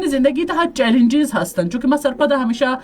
زندگی تها چیلنجز هستن چونکه ما سرپدا همیشه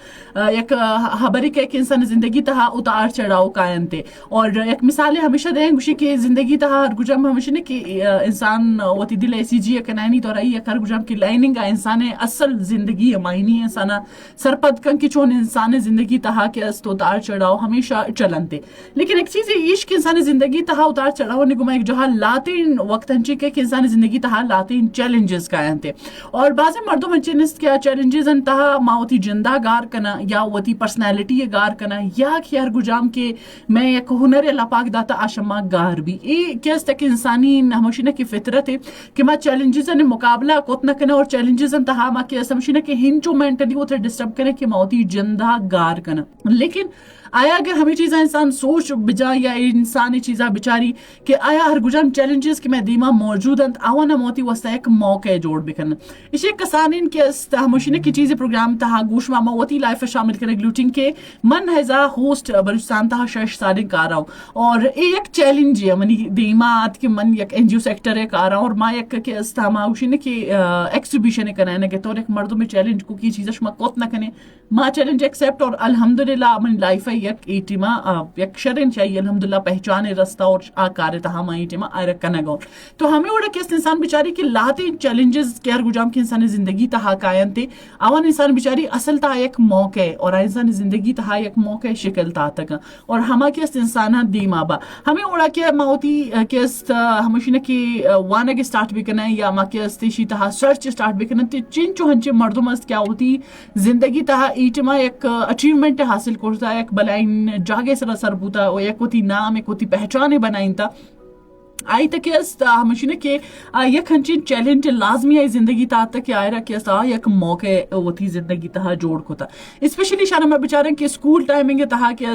یک خبری که انسان زندگی تها اتار چڑھاؤ قائم تے اور ایک مثال ہمیشہ دیں گوشی کہ زندگی تها ہر گجم ہمیشہ نے کہ انسان وتی دل ایسی جی کنانی تو رہی ہر گجم کی لائننگ انسان اصل زندگی معنی انسان سرپد کن کی چون انسان زندگی تها کے است اتار چڑھاؤ ہمیشہ چلن تے لیکن ایک چیز عشق انسان زندگی تها اتار چڑھاؤ نے گما ایک جہاں لاتین وقت انچی کہ انسان زندگی تها لاتین چیلنجز قائم تے اور بعض مردوں میں چنست کیا چیلنجز انتہا ماوتی جندہ گار کنا یا وتی پرسنالٹی گار کنا یا خیار گجام کے میں ایک ہنر اللہ پاک داتا آشما گار بھی یہ کیس تک انسانی ہمشینہ کی فطرت ہے کہ ما چیلنجز نے مقابلہ کوتنا کنا اور چیلنجز انتہا ما کی ہمشینہ کے ہنچو مینٹلی وہ ڈسٹرب کرنے کہ ماوتی جندہ گار کنا لیکن آیا اگر ہمیں چیزیں انسان سوچ بجا یا انسانی چیزیں بچاری کہ آیا ہر گجام چیلنجز کہ میں دیما موجود ہیں آوانا موتی واسطہ ایک موقع جوڑ بکن اسے کسانین کے استہمشنے کی چیزیں پروگرام تہا گوش ماما وتی لائف شامل کرے گلوٹنگ کے من ہیزا ہوسٹ بلوچستان تہا شش سارے کار رہا ہوں اور ایک چیلنج ہے منی دیما آت کے من یک این جی او سیکٹر ہے کار رہا ہوں اور ما یک کے استہمشنے کی ایکسیبیشن کرانے کے طور ایک مردوں میں چیلنج کو کی چیزیں شما کوت نہ کنے ما چیلنج ایکسیپٹ اور الحمدللہ من لائف یک ایٹیما یک شرن چاہیے الحمدللہ پہچانے رستہ اور آکار تہا ما ایٹیما آرکنا گون تو ہمیں اوڑا کس انسان بیچاری کہ لاتے چیلنجز کہر گجام کی انسان زندگی تہا قائم تے آوان انسان بیچاری اصل تا ایک موقع اور انسان زندگی تہا ایک موقع شکل تا تک اور ہما کس انسان دیما با ہمیں اوڑا کہ موتی کس ہمشینہ کی وانگ سٹارٹ بھی کرنا یا ما کس تیشی تہا سرچ سٹارٹ بھی کرنا تے چن چوہنچے مردم است کیا ہوتی زندگی تہا ایٹیما ایک اچیومنٹ حاصل کرتا ایک بلائن جاگے سر بوتا او ایک ہوتی نام ایک ہوتی پہچانے بنائیں تا آئی تک ہمشینہ کہ یک ہنچین چیلنج لازمی آئی زندگی تا تک آئی رہا کہ یک موقع ہوتی زندگی تہا جوڑ کو تا اسپیشلی شانہ میں بچاریں کہ سکول ٹائمنگ تہا کہ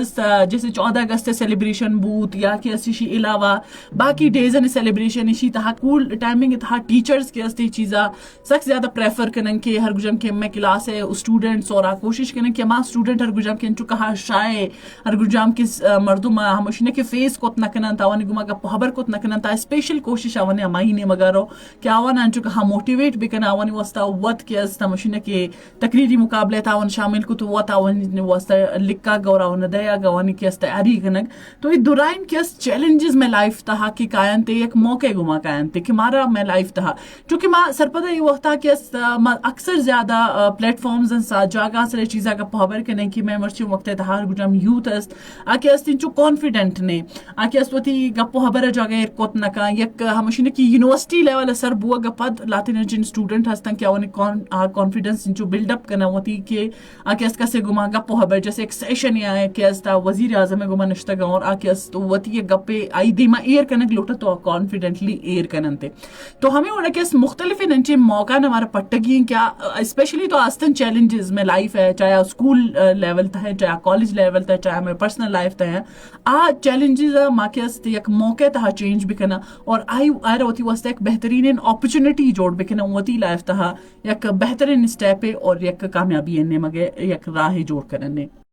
جیسے 14 اگست سیلیبریشن بوت یا کہ اسی علاوہ باقی ڈیز نے سیلیبریشن اسی تہا سکول ٹائمنگ تہا ٹیچرز کے استی چیزا سخت زیادہ پریفر کریں کہ ہر گجم کے میں کلاس ہے اسٹوڈنٹس اور کوشش کریں کہ ماں اسٹوڈنٹ ہر گجم کے انچو کہا شائع ہر گجم کے مردم ہمشینہ کے فیس کو اتنا کنن تاوانی گما کا پہبر کو اتنا کنن تا اسپیشل کوشش آوانے امائی مگارو کہ آوان انچو کہا موٹیویٹ بکن آوانی واسطہ وقت کے استا مشینہ کے تقریری مقابلے تاوان شامل کو تو وقت آوانی واسطہ لکا گورا ہونا دیا گوانی کے استا اری کنگ تو یہ دورائن کے اس چیلنجز میں لائف تہا کی قائم تے ایک موقع گما قائم تے کہ مارا میں لائف تہا چونکہ ماں سرپدہ یہ وقت تھا کہ اکثر زیادہ پلیٹ فارمز انسا جاگا سرے چیزا کا پہبر کرنے کی میں مرچی وقت تہار گجام یوتھ است آکے است انچو کانفیڈنٹ نے آکے است وطی گپو حبر جاگا کوت نکا یک ہمشینہ کی یونیورسٹی لیول سر بوا گپد لاتین جن اسٹوڈنٹ ہستن کہ اونے کانفیڈنس انچو بلڈ اپ کرنا ہوتی کہ آکے اس کا سے گما گپو حبر جیسے ایک سیشن یا ہے کہ استا وزیر اعظم گما نشتا گا اور آکے اس وتی گپے آئی دیما ایئر کنک لوٹا تو کانفیڈنٹلی ایئر کننتے تو ہمیں اوڑا کہ اس مختلف انچے موقع نہ ہمارا پٹگی کیا اسپیشلی تو آستن چیلنجز میں لائف ہے چاہے اسکول لیول تا ہے چاہے کالج لیول تا ہے چاہے ہمیں پرسنل لائف تا ہے چیلنجز ماں کے اس یک موقع تا چینج بکنا اور آئی ہوتی واسطہ ایک بہترین اپرچونٹی جوڑ بکنا ہوتی لائف تہا یک بہترین سٹیپ اور یک کامیابی اننے مگے یک راہ جوڑ کرنے